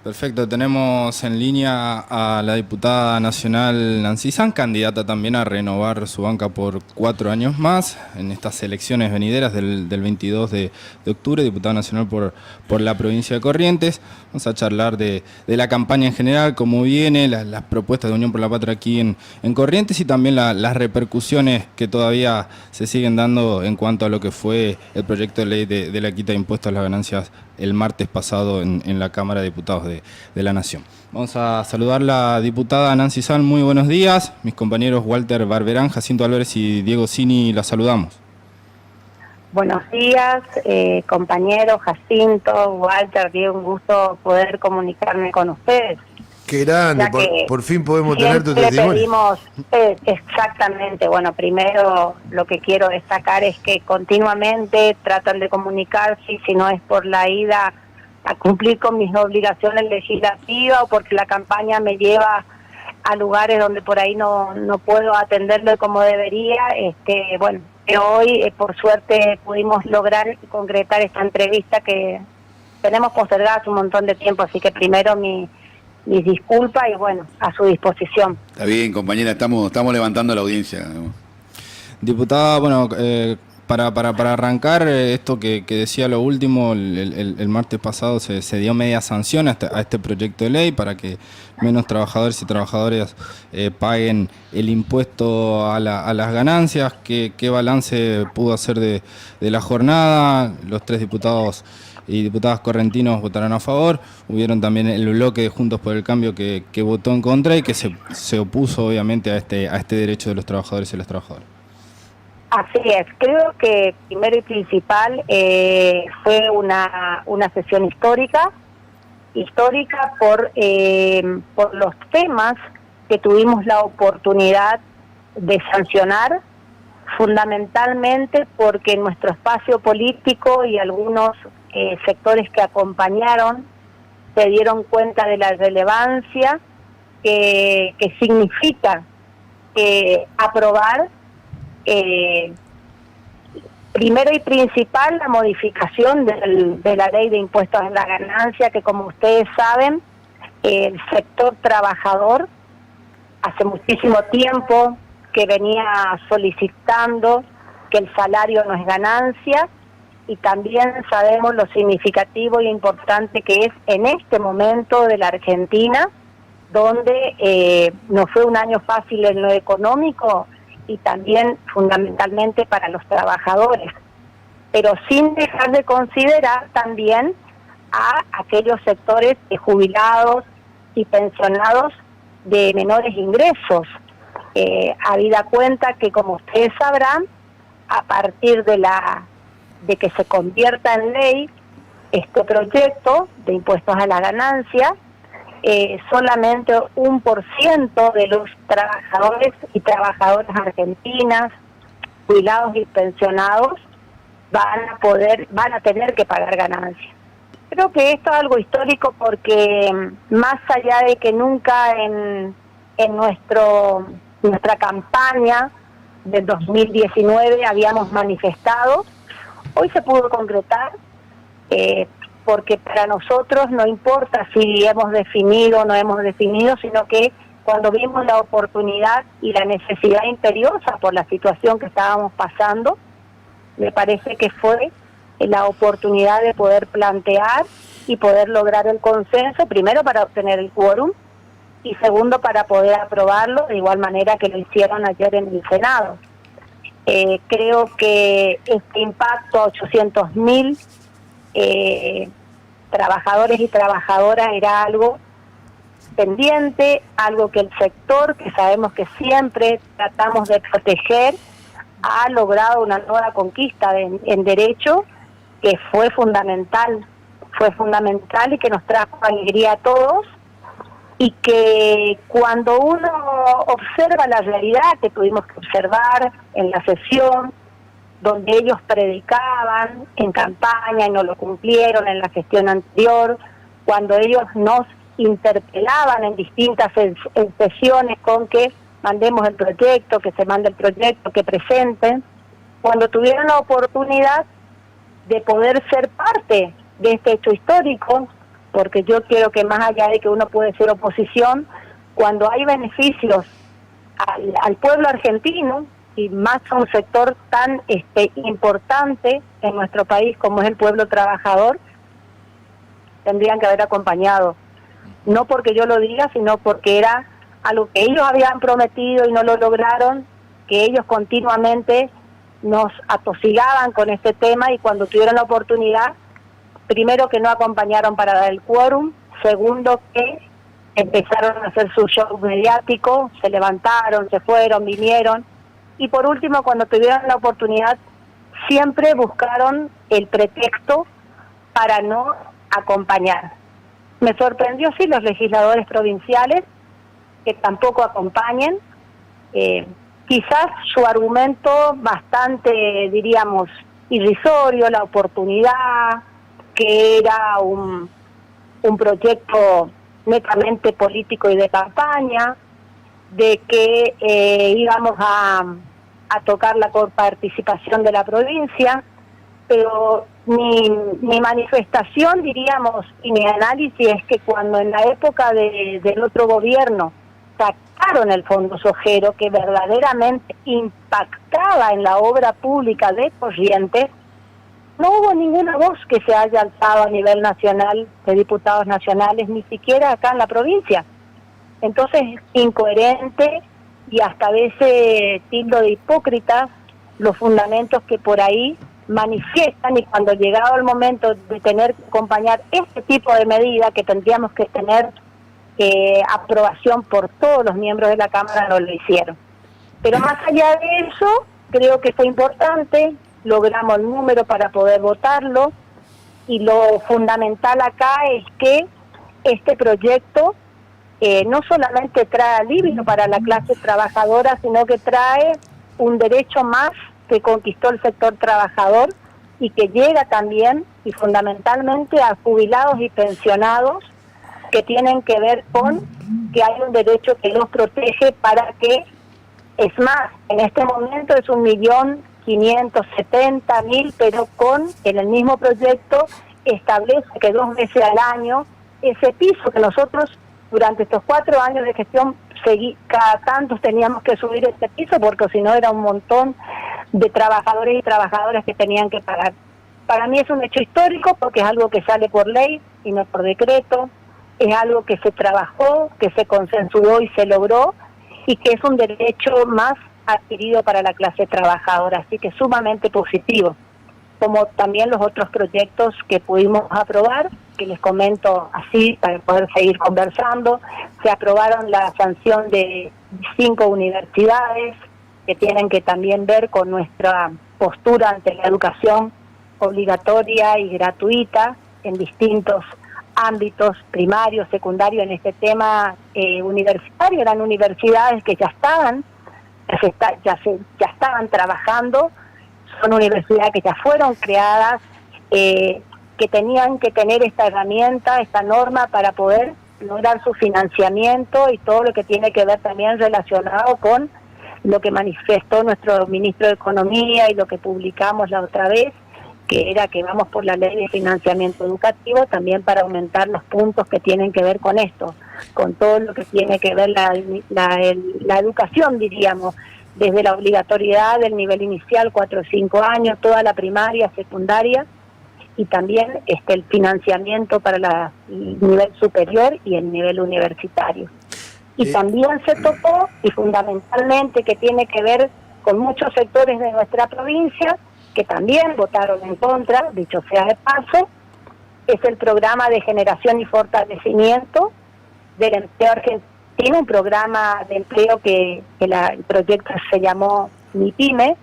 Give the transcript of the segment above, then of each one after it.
Perfecto, tenemos en línea a la diputada nacional Nancy San, candidata también a renovar su banca por 4 años más en estas elecciones venideras del 22 de octubre, diputada nacional por la provincia de Corrientes. Vamos a charlar de la campaña en general, cómo viene, las propuestas de Unión por la Patria aquí en Corrientes y también las repercusiones que todavía se siguen dando en cuanto a lo que fue el proyecto de ley de la quita de impuestos a las ganancias el martes pasado en la Cámara de Diputados de la Nación. Vamos a saludar a la diputada Nancy San. Muy buenos días. Mis compañeros Walter Barberán, Jacinto Álvarez y Diego Cini, la saludamos. Buenos días, compañeros Jacinto, Walter, Diego, un gusto poder comunicarme con ustedes. Qué grande, por fin podemos tener tu testimonio. Exactamente, bueno, primero lo que quiero destacar es que continuamente tratan de comunicarse y si no es por la ida a cumplir con mis obligaciones legislativas o porque la campaña me lleva a lugares donde por ahí no puedo atenderlo como debería, bueno, hoy por suerte pudimos lograr y concretar esta entrevista que tenemos postergada hace un montón de tiempo, así que primero mis disculpas y bueno, a su disposición. Está bien, compañera, estamos levantando la audiencia. Diputada, bueno, para arrancar esto que decía lo último, el martes pasado se dio media sanción a este proyecto de ley para que menos trabajadores y trabajadoras paguen el impuesto a las ganancias. ¿Qué balance pudo hacer de la jornada? Los 3 diputados y diputadas correntinos votaron a favor. Hubieron también el bloque de Juntos por el Cambio que votó en contra y que se opuso obviamente a este derecho de los trabajadores y las trabajadoras. Así es, creo que primero y principal fue una sesión histórica por los temas que tuvimos la oportunidad de sancionar, fundamentalmente porque en nuestro espacio político y algunos sectores que acompañaron se dieron cuenta de la relevancia que significa aprobar primero y principal la modificación de la ley de impuestos a la ganancia, que como ustedes saben, el sector trabajador hace muchísimo tiempo que venía solicitando que el salario no es ganancia, y también sabemos lo significativo y importante que es en este momento de la Argentina, donde no fue un año fácil en lo económico y también fundamentalmente para los trabajadores, pero sin dejar de considerar también a aquellos sectores de jubilados y pensionados de menores ingresos, habida cuenta que, como ustedes sabrán, a partir de que se convierta en ley este proyecto de impuestos a la ganancia, solamente 1% de los trabajadores y trabajadoras argentinas, jubilados y pensionados, van a tener que pagar ganancias. Creo que esto es algo histórico porque más allá de que nunca en nuestra campaña del 2019 habíamos manifestado, hoy se pudo concretar, porque para nosotros no importa si hemos definido o no hemos definido, sino que cuando vimos la oportunidad y la necesidad imperiosa por la situación que estábamos pasando, me parece que fue la oportunidad de poder plantear y poder lograr el consenso, primero para obtener el quórum y segundo para poder aprobarlo de igual manera que lo hicieron ayer en el Senado. Creo que este impacto a 800.000 trabajadores y trabajadoras era algo pendiente, algo que el sector, que sabemos que siempre tratamos de proteger, ha logrado una nueva conquista en derecho que fue fundamental y que nos trajo alegría a todos, y que cuando uno observa la realidad que tuvimos que observar en la sesión, donde ellos predicaban en campaña y no lo cumplieron en la gestión anterior, cuando ellos nos interpelaban en distintas sesiones con que mandemos el proyecto, que se mande el proyecto, que presenten, cuando tuvieron la oportunidad de poder ser parte de este hecho histórico, porque yo quiero que más allá de que uno puede ser oposición, cuando hay beneficios al pueblo argentino, y más a un sector tan importante en nuestro país como es el pueblo trabajador, tendrían que haber acompañado. No porque yo lo diga, sino porque era algo que ellos habían prometido y no lo lograron, que ellos continuamente nos atosigaban con este tema, y cuando tuvieron la oportunidad, primero que no acompañaron para dar el quórum, segundo que empezaron a hacer su show mediático, se levantaron, se fueron, vinieron, y por último, cuando tuvieron la oportunidad, siempre buscaron el pretexto para no acompañar. Me sorprendió, sí, los legisladores provinciales que tampoco acompañen. Quizás su argumento bastante, diríamos, irrisorio, la oportunidad, que era un proyecto netamente político y de campaña, de que íbamos a tocar la coparticipación de la provincia, pero mi manifestación, diríamos, y mi análisis es que cuando en la época del otro gobierno sacaron el Fondo Sojero, que verdaderamente impactaba en la obra pública de Corrientes, no hubo ninguna voz que se haya alzado a nivel nacional, de diputados nacionales, ni siquiera acá en la provincia. Entonces, incoherente y hasta a veces tildo de hipócrita los fundamentos que por ahí manifiestan, y cuando llegado el momento de tener que acompañar este tipo de medida que tendríamos que tener aprobación por todos los miembros de la Cámara, no lo hicieron. Pero más allá de eso, creo que fue importante, logramos el número para poder votarlo, y lo fundamental acá es que este proyecto no solamente trae alivio para la clase trabajadora, sino que trae un derecho más que conquistó el sector trabajador, y que llega también y fundamentalmente a jubilados y pensionados, que tienen que ver con que hay un derecho que los protege para que, es más, en este momento es 1.570.000, pero en el mismo proyecto establece que 2 veces al año ese piso que nosotros durante estos 4 años de gestión cada tanto teníamos que subir este piso, porque si no era un montón de trabajadores y trabajadoras que tenían que pagar. Para mí es un hecho histórico, porque es algo que sale por ley y no por decreto, es algo que se trabajó, que se consensuó y se logró, y que es un derecho más adquirido para la clase trabajadora, así que sumamente positivo, como también los otros proyectos que pudimos aprobar, que les comento así para poder seguir conversando. Se aprobaron la sanción de 5 universidades que tienen que también ver con nuestra postura ante la educación obligatoria y gratuita en distintos ámbitos, primarios, secundarios. En este tema universitario, eran universidades que ya estaban trabajando, son universidades que ya fueron creadas, que tenían que tener esta herramienta, esta norma para poder lograr su financiamiento, y todo lo que tiene que ver también relacionado con lo que manifestó nuestro ministro de Economía y lo que publicamos la otra vez, que era que vamos por la ley de financiamiento educativo también para aumentar los puntos que tienen que ver con esto, con todo lo que tiene que ver la educación, diríamos, desde la obligatoriedad del nivel inicial, 4 o 5 años, toda la primaria, secundaria, y también el financiamiento para el nivel superior y el nivel universitario. Y también se tocó, y fundamentalmente que tiene que ver con muchos sectores de nuestra provincia, que también votaron en contra, dicho sea de paso, es el programa de generación y fortalecimiento del empleo argentino, un programa de empleo que el proyecto se llamó MIPYME,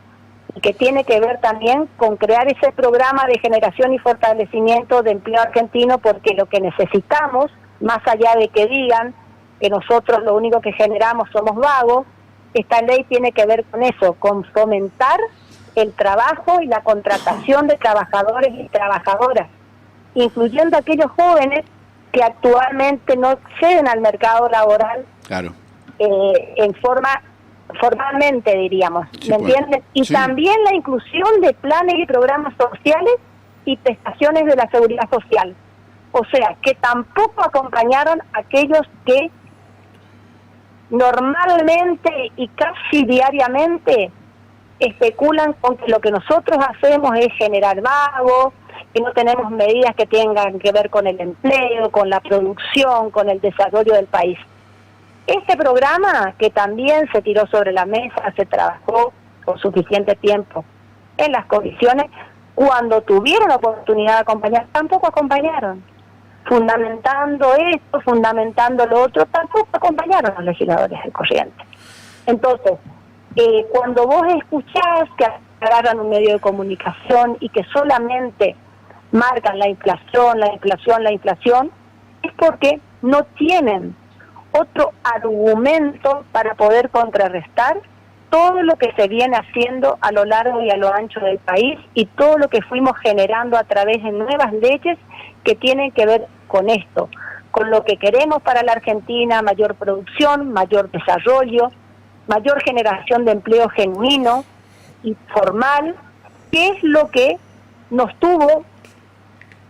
y que tiene que ver también con crear ese programa de generación y fortalecimiento de empleo argentino, porque lo que necesitamos, más allá de que digan que nosotros lo único que generamos somos vagos, esta ley tiene que ver con eso, con fomentar el trabajo y la contratación de trabajadores y trabajadoras, incluyendo aquellos jóvenes que actualmente no acceden al mercado laboral. Claro. Formalmente, diríamos, Sí, ¿me entiendes? Y sí. también la inclusión de planes y programas sociales y prestaciones de la seguridad social, O sea, que tampoco acompañaron a aquellos que normalmente y casi diariamente especulan con que lo que nosotros hacemos es generar vagos, que no tenemos medidas que tengan que ver con el empleo, con la producción, con el desarrollo del país. Este programa, que también se tiró sobre la mesa, se trabajó con suficiente tiempo en las comisiones, cuando tuvieron la oportunidad de acompañar, tampoco acompañaron. Fundamentando esto, fundamentando lo otro, tampoco acompañaron a los legisladores de Corrientes. Entonces, cuando vos escuchás que agarran un medio de comunicación y que solamente marcan la inflación, es porque no tienen otro argumento para poder contrarrestar todo lo que se viene haciendo a lo largo y a lo ancho del país y todo lo que fuimos generando a través de nuevas leyes que tienen que ver con esto, con lo que queremos para la Argentina: mayor producción, mayor desarrollo, mayor generación de empleo genuino y formal, que es lo que nos tuvo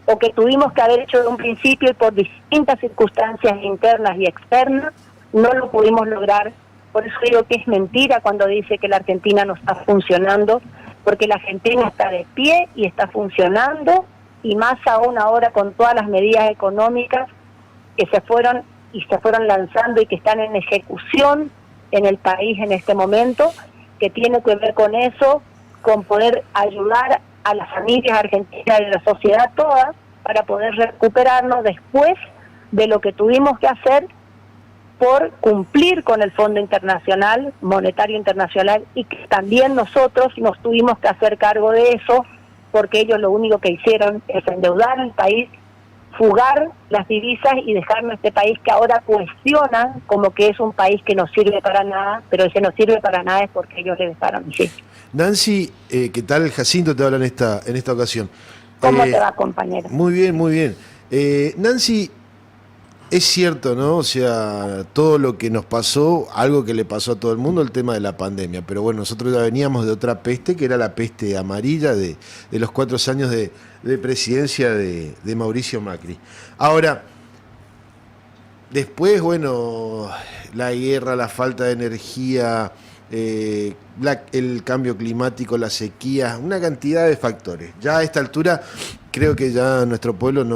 o que tuvimos que haber hecho de un principio y por distintas circunstancias internas y externas no lo pudimos lograr. Por eso digo que es mentira cuando dice que la Argentina no está funcionando, porque la Argentina está de pie y está funcionando, y más aún ahora con todas las medidas económicas que se fueron lanzando y que están en ejecución en el país en este momento, que tiene que ver con eso, con poder ayudar a las familias argentinas y a la sociedad toda para poder recuperarnos después de lo que tuvimos que hacer por cumplir con el Fondo Internacional, Monetario Internacional, y que también nosotros nos tuvimos que hacer cargo de eso, porque ellos lo único que hicieron es endeudar el país, fugar las divisas y dejarnos este país que ahora cuestionan como que es un país que no sirve para nada, pero ese no sirve para nada es porque ellos le dejaron, sí. Nancy, ¿qué tal? Jacinto te habla en esta ocasión. ¿Cómo te va, compañero? Muy bien, muy bien. Nancy, es cierto, ¿no? O sea, todo lo que nos pasó, algo que le pasó a todo el mundo, el tema de la pandemia. Pero bueno, nosotros ya veníamos de otra peste, que era la peste amarilla de los 4 años de presidencia de Mauricio Macri. Ahora, después, bueno, la guerra, la falta de energía, el cambio climático, la sequía, una cantidad de factores. Ya a esta altura creo que ya nuestro pueblo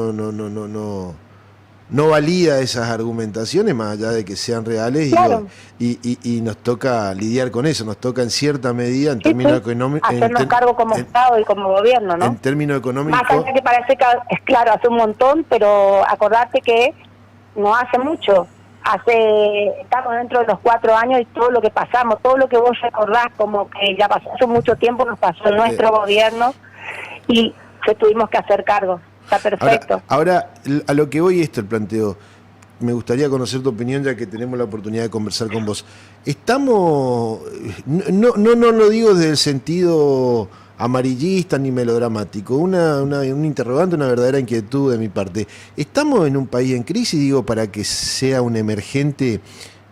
no valida esas argumentaciones, más allá de que sean reales, claro. y nos toca lidiar con eso, nos toca en cierta medida en términos económicos. Hacernos cargo como Estado y como gobierno, ¿no? En términos económicos. Más allá que parece que es claro, hace un montón, pero acordate que no hace mucho. Estamos dentro de los 4 años y todo lo que pasamos, todo lo que vos recordás como que ya pasó hace mucho tiempo, nos pasó en nuestro gobierno y tuvimos que hacer cargo. Está perfecto. Ahora, a lo que voy el planteo, me gustaría conocer tu opinión ya que tenemos la oportunidad de conversar con vos. Estamos, no lo digo desde el sentido amarillista ni melodramático, un interrogante, una verdadera inquietud de mi parte. ¿Estamos en un país en crisis, digo, para que sea un emergente,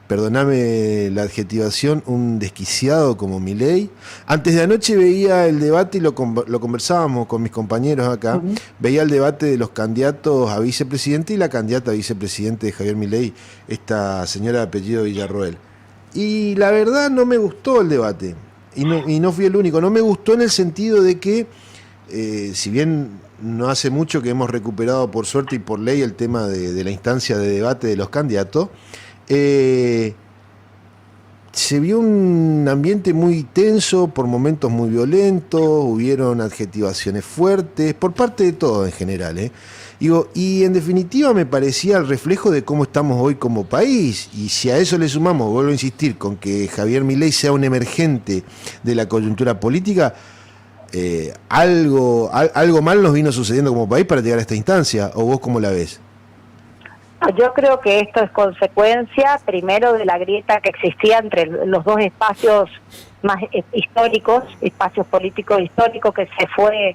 perdóname la adjetivación, un desquiciado como Milei? Antes de anoche veía el debate y lo conversábamos con mis compañeros acá, veía el debate de los candidatos a vicepresidente y la candidata a vicepresidente de Javier Milei, esta señora de apellido Villarroel. Y la verdad no me gustó el debate, y no fui el único. No me gustó en el sentido de que, si bien no hace mucho que hemos recuperado por suerte y por ley el tema de la instancia de debate de los candidatos, se vio un ambiente muy tenso, por momentos muy violentos, hubieron adjetivaciones fuertes, por parte de todos en general, y en definitiva me parecía el reflejo de cómo estamos hoy como país, y si a eso le sumamos, vuelvo a insistir, con que Javier Milei sea un emergente de la coyuntura política, algo mal nos vino sucediendo como país para llegar a esta instancia, ¿o vos cómo la ves? Yo creo que esto es consecuencia, primero, de la grieta que existía entre los dos espacios más históricos, espacios políticos históricos que se fue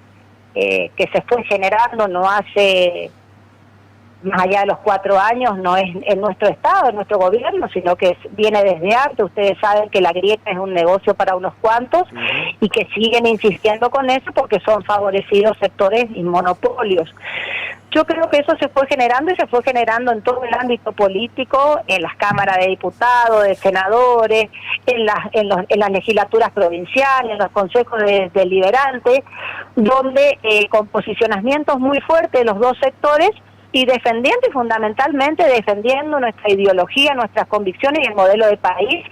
generando, no hace, más allá de los 4 años, no es en nuestro Estado, en nuestro gobierno, sino que viene desde antes. Ustedes saben que la grieta es un negocio para unos cuantos y que siguen insistiendo con eso porque son favorecidos sectores y monopolios. Yo creo que eso se fue generando y se fue generando en todo el ámbito político, en las cámaras de diputados, de senadores, en las legislaturas provinciales, en los consejos deliberantes, donde con posicionamientos muy fuertes de los dos sectores y defendiendo y fundamentalmente defendiendo nuestra ideología, nuestras convicciones y el modelo de país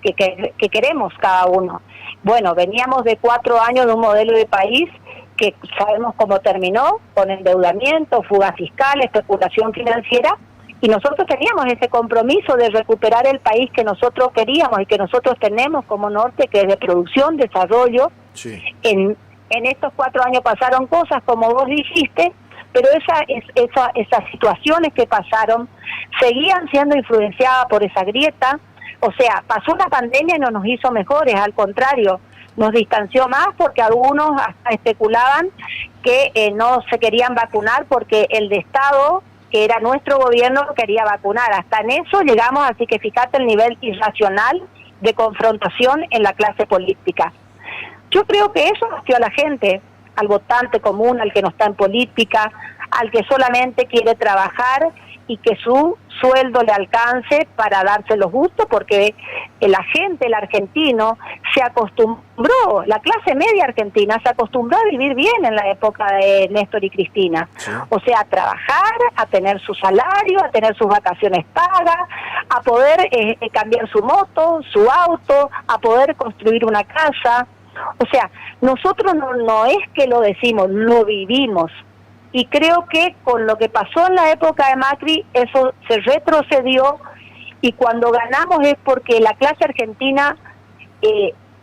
que queremos cada uno. Bueno, veníamos de 4 años de un modelo de país que sabemos cómo terminó, con endeudamiento, fuga fiscal, especulación financiera, y nosotros teníamos ese compromiso de recuperar el país que nosotros queríamos y que nosotros tenemos como norte, que es de producción, desarrollo. Sí. En estos 4 años pasaron cosas, como vos dijiste, pero esas situaciones que pasaron seguían siendo influenciadas por esa grieta. O sea, pasó una pandemia y no nos hizo mejores, al contrario, nos distanció más porque algunos hasta especulaban que no se querían vacunar porque el de Estado, que era nuestro gobierno, lo quería vacunar. Hasta en eso llegamos, así que fíjate el nivel irracional de confrontación en la clase política. Yo creo que eso hastió a la gente, al votante común, al que no está en política, al que solamente quiere trabajar y que su sueldo le alcance para darse los gustos, porque la gente, el argentino, se acostumbró, la clase media argentina se acostumbró a vivir bien en la época de Néstor y Cristina. Sí. O sea, a trabajar, a tener su salario, a tener sus vacaciones pagas, a poder cambiar su moto, su auto, a poder construir una casa. O sea, nosotros no es que lo decimos, lo vivimos. Y creo que con lo que pasó en la época de Macri, eso se retrocedió, y cuando ganamos es porque la clase argentina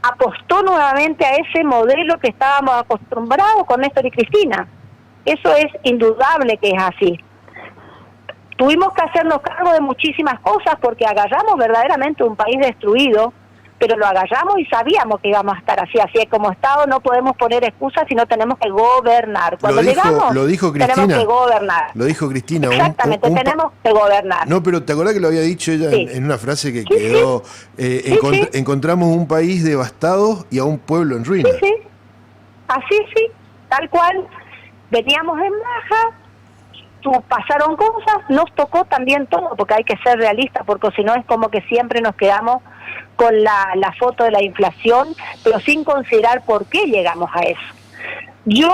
apostó nuevamente a ese modelo que estábamos acostumbrados con Néstor y Cristina. Eso es indudable que es así. Tuvimos que hacernos cargo de muchísimas cosas porque agarramos verdaderamente un país destruido, pero lo agarramos y sabíamos que íbamos a estar así. Así es, como Estado no podemos poner excusas, sino tenemos que gobernar. Cuando lo dijo Cristina, tenemos que gobernar. Lo dijo Cristina. Exactamente, tenemos que gobernar. No, pero ¿te acordás que lo había dicho ella en una frase que quedó? Sí. Encontramos un país devastado y a un pueblo en ruinas. Sí, así sí, tal cual. Veníamos en baja, pasaron cosas, nos tocó también todo, porque hay que ser realistas, porque si no es como que siempre nos quedamos con la foto de la inflación, pero sin considerar por qué llegamos a eso. Yo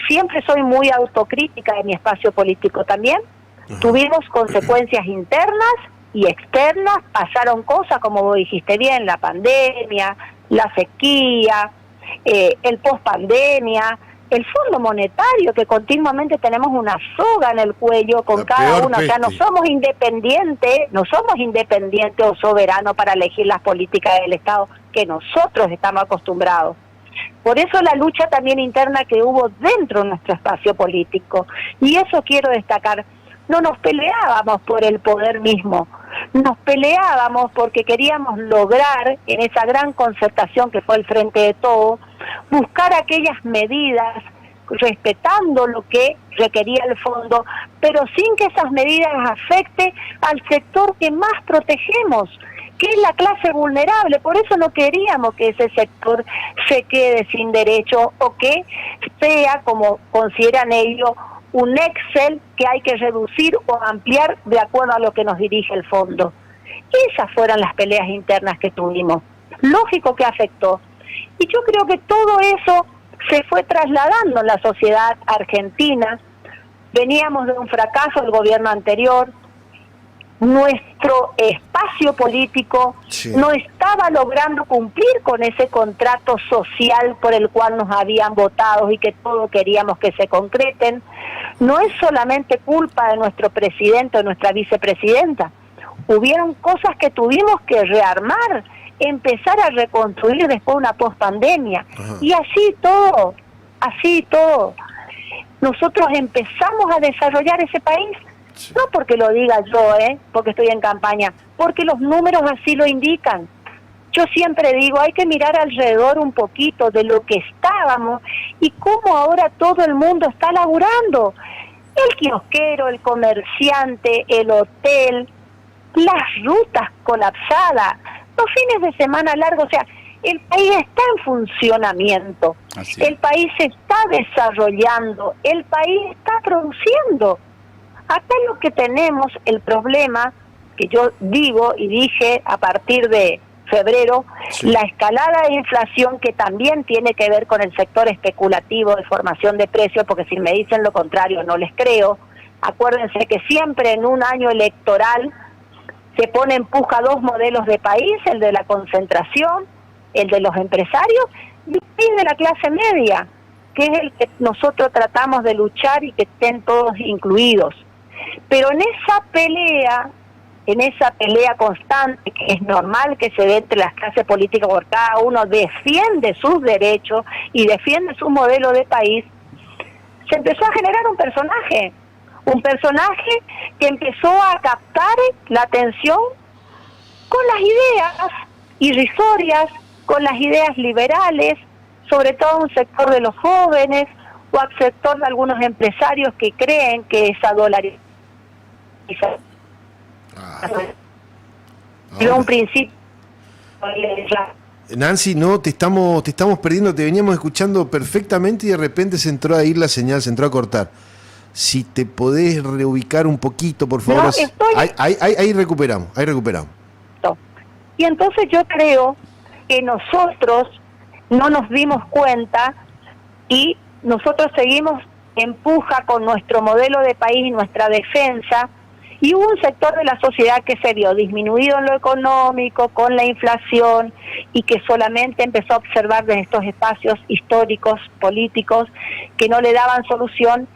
siempre soy muy autocrítica de mi espacio político también. Tuvimos consecuencias internas y externas, pasaron cosas, como vos dijiste bien, la pandemia, la sequía, el post-pandemia, el Fondo Monetario, que continuamente tenemos una soga en el cuello con cada uno. O sea, no somos independientes o soberanos para elegir las políticas del Estado que nosotros estamos acostumbrados. Por eso la lucha también interna que hubo dentro de nuestro espacio político. Y eso quiero destacar. No nos peleábamos por el poder mismo, nos peleábamos porque queríamos lograr, en esa gran concertación que fue el Frente de Todos, buscar aquellas medidas respetando lo que requería el fondo, pero sin que esas medidas afecten al sector que más protegemos, que es la clase vulnerable. Por eso no queríamos que ese sector se quede sin derecho o que sea, como consideran ellos, un Excel que hay que reducir o ampliar de acuerdo a lo que nos dirige el fondo. Esas fueron las peleas internas que tuvimos. Lógico que afectó. Y yo creo que todo eso se fue trasladando en la sociedad argentina. Veníamos de un fracaso del gobierno anterior. Nuestro espacio político no estaba logrando cumplir con ese contrato social por el cual nos habían votado y que todos queríamos que se concreten. No es solamente culpa de nuestro presidente o nuestra vicepresidenta. Hubieron cosas que tuvimos que rearmar, empezar a reconstruir después de una pospandemia. Y así todo. Nosotros empezamos a desarrollar ese país. No porque lo diga yo, porque estoy en campaña, porque los números así lo indican. Yo siempre digo, hay que mirar alrededor un poquito de lo que estábamos y cómo ahora todo el mundo está laburando. El kiosquero, el comerciante, el hotel, las rutas colapsadas, los fines de semana largos, o sea, El país está en funcionamiento, Así. el país se está desarrollando, el país está produciendo. Acá lo que tenemos, el problema, que yo digo y dije a partir de febrero, Sí. la escalada de inflación que también tiene que ver con el sector especulativo de formación de precios, porque si me dicen lo contrario no les creo. Acuérdense que siempre en un año electoral se pone en puja dos modelos de país, el de la concentración, el de los empresarios y el de la clase media, que es el que nosotros tratamos de luchar y que estén todos incluidos. Pero en esa pelea constante, que es normal que se dé entre las clases políticas, porque cada uno defiende sus derechos y defiende su modelo de país, se empezó a generar un personaje que empezó a captar la atención con las ideas irrisorias, con las ideas liberales, sobre todo un sector de los jóvenes o al sector de algunos empresarios que creen que esa dolarización pero un principio. Nancy, no, te estamos perdiendo, te veníamos escuchando perfectamente y de repente se entró a ir la señal, se entró a cortar. Si te podés reubicar un poquito, por favor. No, estoy... Ahí recuperamos. Y entonces yo creo que nosotros no nos dimos cuenta y nosotros seguimos en puja con nuestro modelo de país y nuestra defensa, y hubo un sector de la sociedad que se vio disminuido en lo económico, con la inflación, y que solamente empezó a observar desde estos espacios históricos, políticos, que no le daban solución,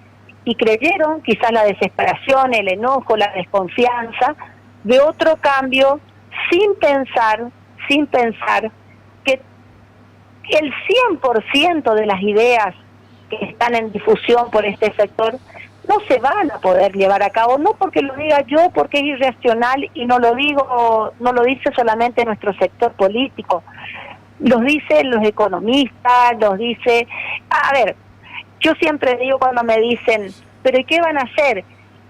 y creyeron, quizás la desesperación, el enojo, la desconfianza, de otro cambio, sin pensar que el 100% de las ideas que están en difusión por este sector no se van a poder llevar a cabo, no porque lo diga yo, porque es irracional, y no lo dice solamente nuestro sector político, los dicen los economistas, los dice, a ver, yo siempre digo cuando me dicen, pero ¿y qué van a hacer?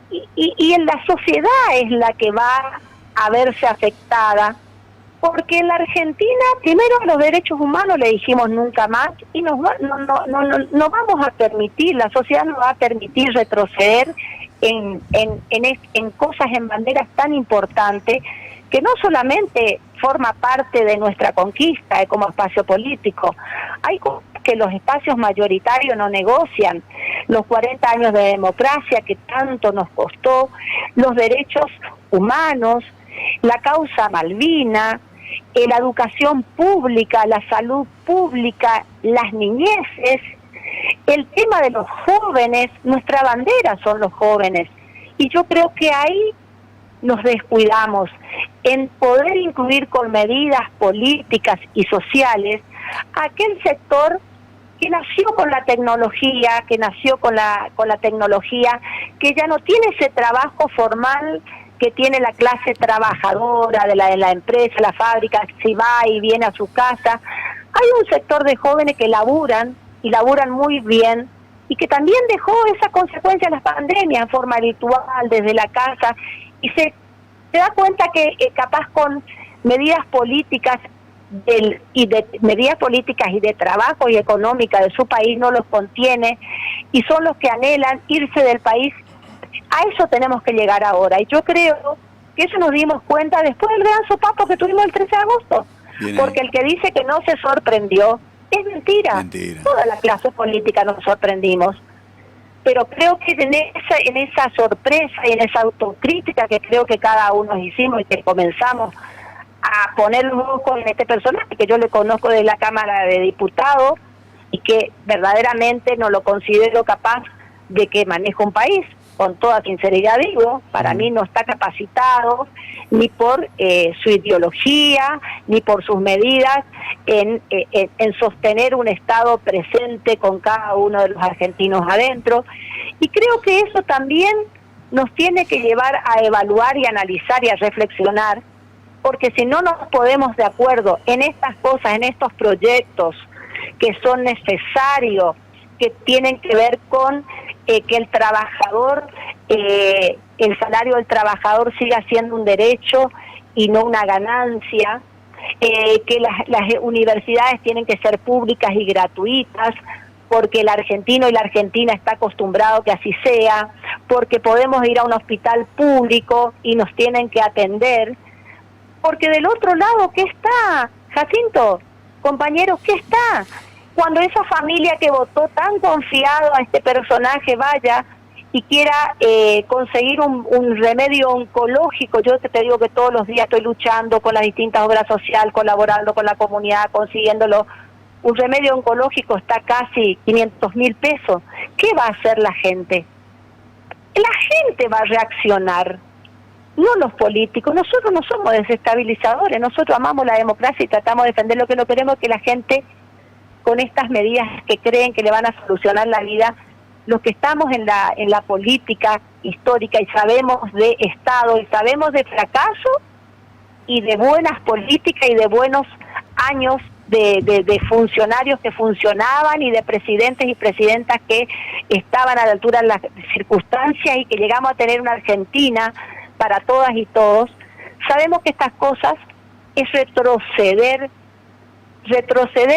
Y en la sociedad es la que va a verse afectada, porque en la Argentina, primero los derechos humanos le dijimos nunca más, y no vamos a permitir, la sociedad no va a permitir retroceder en cosas, en banderas tan importantes, que no solamente forma parte de nuestra conquista como espacio político, hay cosas que los espacios mayoritarios no negocian, los 40 años de democracia que tanto nos costó, los derechos humanos, la causa Malvina, la educación pública, la salud pública, las niñeces, el tema de los jóvenes, nuestra bandera son los jóvenes, y yo creo que ahí nos descuidamos en poder incluir con medidas políticas y sociales aquel sector que nació con la tecnología, que ya no tiene ese trabajo formal que tiene la clase trabajadora de la empresa, la fábrica, si va y viene a su casa. Hay un sector de jóvenes que laburan, y laburan muy bien, y que también dejó esa consecuencia de las pandemias en forma habitual, desde la casa, y se da cuenta que capaz con medidas políticas y de trabajo y económica de su país no los contiene, y son los que anhelan irse del país. A eso tenemos que llegar ahora, y yo creo que eso nos dimos cuenta después del gran sopapo que tuvimos el 13 de agosto. Bien, porque el que dice que no se sorprendió es mentira. Toda la clase política nos sorprendimos, pero creo que en esa sorpresa y en esa autocrítica que creo que cada uno hicimos y que comenzamos a poner un ojo en este personaje que yo le conozco de la Cámara de Diputados y que verdaderamente no lo considero capaz de que maneje un país. Con toda sinceridad digo, para mí no está capacitado ni por su ideología, ni por sus medidas en sostener un Estado presente con cada uno de los argentinos adentro. Y creo que eso también nos tiene que llevar a evaluar y analizar y a reflexionar, porque si no nos ponemos de acuerdo en estas cosas, en estos proyectos que son necesarios, que tienen que ver con que el trabajador, el salario del trabajador siga siendo un derecho y no una ganancia, que las universidades tienen que ser públicas y gratuitas, porque el argentino y la argentina está acostumbrado que así sea, porque podemos ir a un hospital público y nos tienen que atender, porque del otro lado, ¿qué está, Jacinto? Compañeros, ¿qué está? Cuando esa familia que votó tan confiado a este personaje vaya y quiera conseguir un remedio oncológico, yo te digo que todos los días estoy luchando con las distintas obras sociales, colaborando con la comunidad, consiguiéndolo. Un remedio oncológico está casi 500.000 pesos. ¿Qué va a hacer la gente? La gente va a reaccionar, no los políticos. Nosotros no somos desestabilizadores, nosotros amamos la democracia y tratamos de defender lo que no queremos, que la gente, con estas medidas que creen que le van a solucionar la vida, los que estamos en la política histórica y sabemos de Estado y sabemos de fracaso y de buenas políticas y de buenos años de funcionarios que funcionaban y de presidentes y presidentas que estaban a la altura de las circunstancias y que llegamos a tener una Argentina para todas y todos, sabemos que estas cosas es retroceder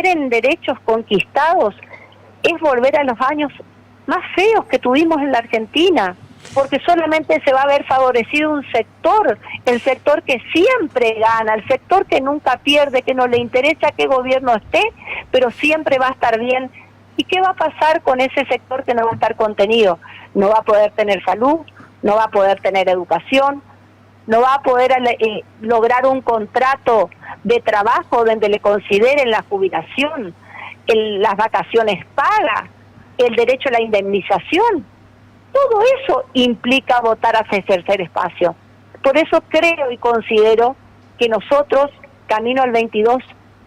en derechos conquistados, es volver a los años más feos que tuvimos en la Argentina, porque solamente se va a ver favorecido un sector, el sector que siempre gana, el sector que nunca pierde, que no le interesa qué gobierno esté, pero siempre va a estar bien. ¿Y qué va a pasar con ese sector que no va a estar contenido? No va a poder tener salud, no va a poder tener educación, no va a poder lograr un contrato de trabajo donde le consideren la jubilación, las vacaciones pagas, el derecho a la indemnización. Todo eso implica votar hacia el tercer espacio. Por eso creo y considero que nosotros, camino al 22,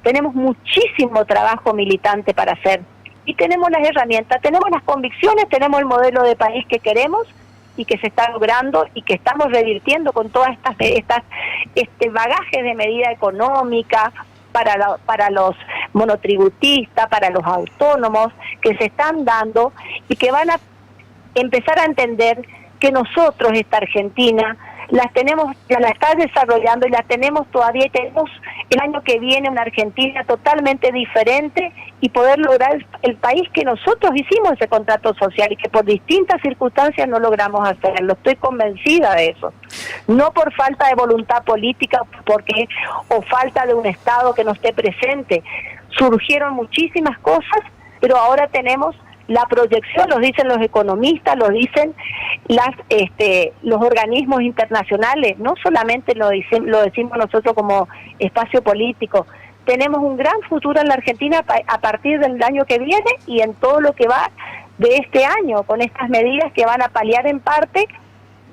tenemos muchísimo trabajo militante para hacer. Y tenemos las herramientas, tenemos las convicciones, tenemos el modelo de país que queremos y que se está logrando y que estamos revirtiendo con todas estas bagajes de medida económica para los monotributistas, para los autónomos, que se están dando y que van a empezar a entender que nosotros, esta Argentina, la está desarrollando y la tenemos todavía, y tenemos el año que viene una Argentina totalmente diferente y poder lograr el país que nosotros hicimos ese contrato social y que por distintas circunstancias no logramos hacerlo. Estoy convencida de eso. No por falta de voluntad política o falta de un Estado que no esté presente. Surgieron muchísimas cosas, pero ahora tenemos la proyección, lo dicen los economistas, lo dicen los organismos internacionales, no solamente lo decimos nosotros como espacio político. Tenemos un gran futuro en la Argentina a partir del año que viene y en todo lo que va de este año, con estas medidas que van a paliar en parte,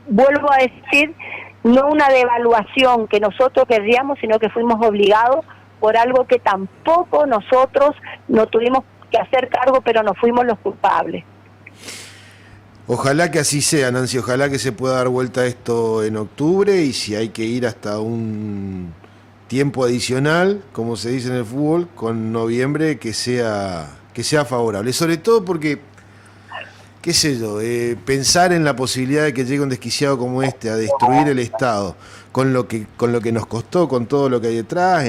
vuelvo a decir, no una devaluación que nosotros querríamos, sino que fuimos obligados por algo que tampoco nosotros no tuvimos que hacer cargo, pero no fuimos los culpables. Ojalá que así sea, Nancy, ojalá que se pueda dar vuelta esto en octubre y si hay que ir hasta un tiempo adicional, como se dice en el fútbol, con noviembre que sea favorable. Sobre todo porque, qué sé yo, pensar en la posibilidad de que llegue un desquiciado como este a destruir el Estado, con lo que nos costó, con todo lo que hay detrás,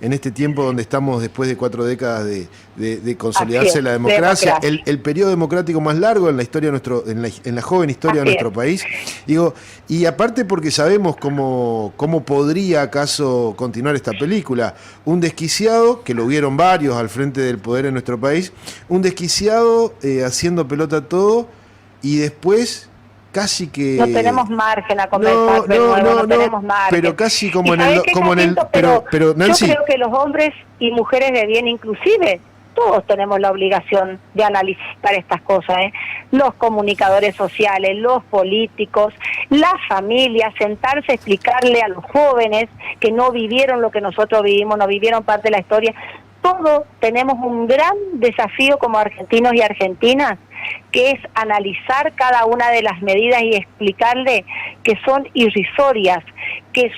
en este tiempo donde estamos después de 4 décadas de consolidarse la democracia, el periodo democrático más largo en la historia en la joven historia de nuestro país. Digo, y aparte porque sabemos cómo podría acaso continuar esta película. Un desquiciado, que lo hubieron varios al frente del poder en nuestro país, un desquiciado haciendo pelota todo y después casi que no tenemos margen a conversar no tenemos margen, pero casi como pero Nancy, yo creo que los hombres y mujeres de bien inclusive todos tenemos la obligación de analizar estas cosas, los comunicadores sociales, los políticos, las familias, sentarse a explicarle a los jóvenes que no vivieron lo que nosotros vivimos, no vivieron parte de la historia. Todos tenemos un gran desafío como argentinos y argentinas, que es analizar cada una de las medidas y explicarle que son irrisorias, que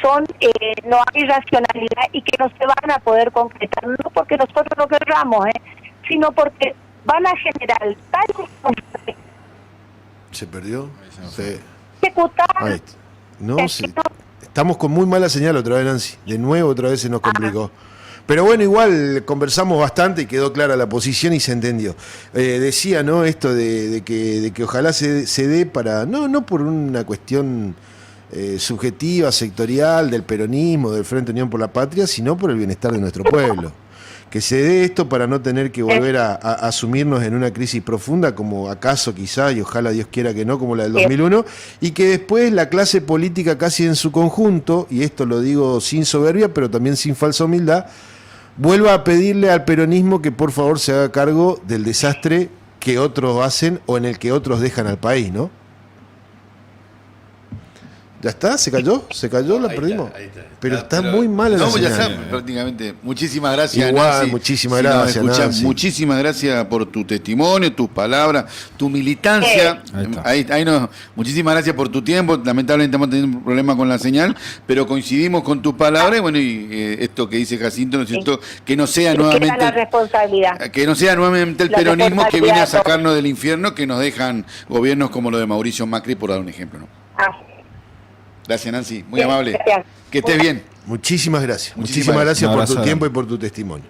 no hay racionalidad y que no se van a poder concretar, no porque nosotros no querramos, sino porque van a generar tal ¿se perdió? ejecutar no, Estamos con muy mala señal otra vez, Nancy. De nuevo otra vez se nos complicó. Pero bueno, igual conversamos bastante y quedó clara la posición y se entendió. Decía, ¿no? Esto de que ojalá se dé para, no por una cuestión subjetiva, sectorial, del peronismo, del Frente Unión por la Patria, sino por el bienestar de nuestro pueblo. Que se dé esto para no tener que volver a asumirnos en una crisis profunda, como acaso quizá, y ojalá Dios quiera que no, como la del 2001, y que después la clase política casi en su conjunto, y esto lo digo sin soberbia, pero también sin falsa humildad, vuelva a pedirle al peronismo que por favor se haga cargo del desastre que otros hacen o en el que otros dejan al país, ¿no? ¿Ya está? ¿Se cayó? ¿Se cayó? ¿La perdimos? Ahí está. Pero está muy mal la No, ya señal. está, prácticamente. Muchísimas gracias, Igual, Nancy. muchísimas Si nos gracias, escuchás, Nancy. muchísimas gracias por tu testimonio, tus palabras, tu militancia. Ahí está. Muchísimas gracias por tu tiempo. Lamentablemente estamos teniendo un problema con la señal, pero coincidimos con tus palabras. Y bueno, esto que dice Jacinto, ¿no es cierto? Que no sea nuevamente la responsabilidad. que no sea nuevamente el La peronismo que viene a responsabilidad de todos. sacarnos del infierno que nos dejan gobiernos como lo de Mauricio Macri, por dar un ejemplo, ¿no? Ah, Gracias, Nancy. Muy bien, amable. gracias. Que estés bien. Muchísimas gracias. Muchísimas Muchísimas gracias Un por tu abrazo tiempo y grande. por tu testimonio.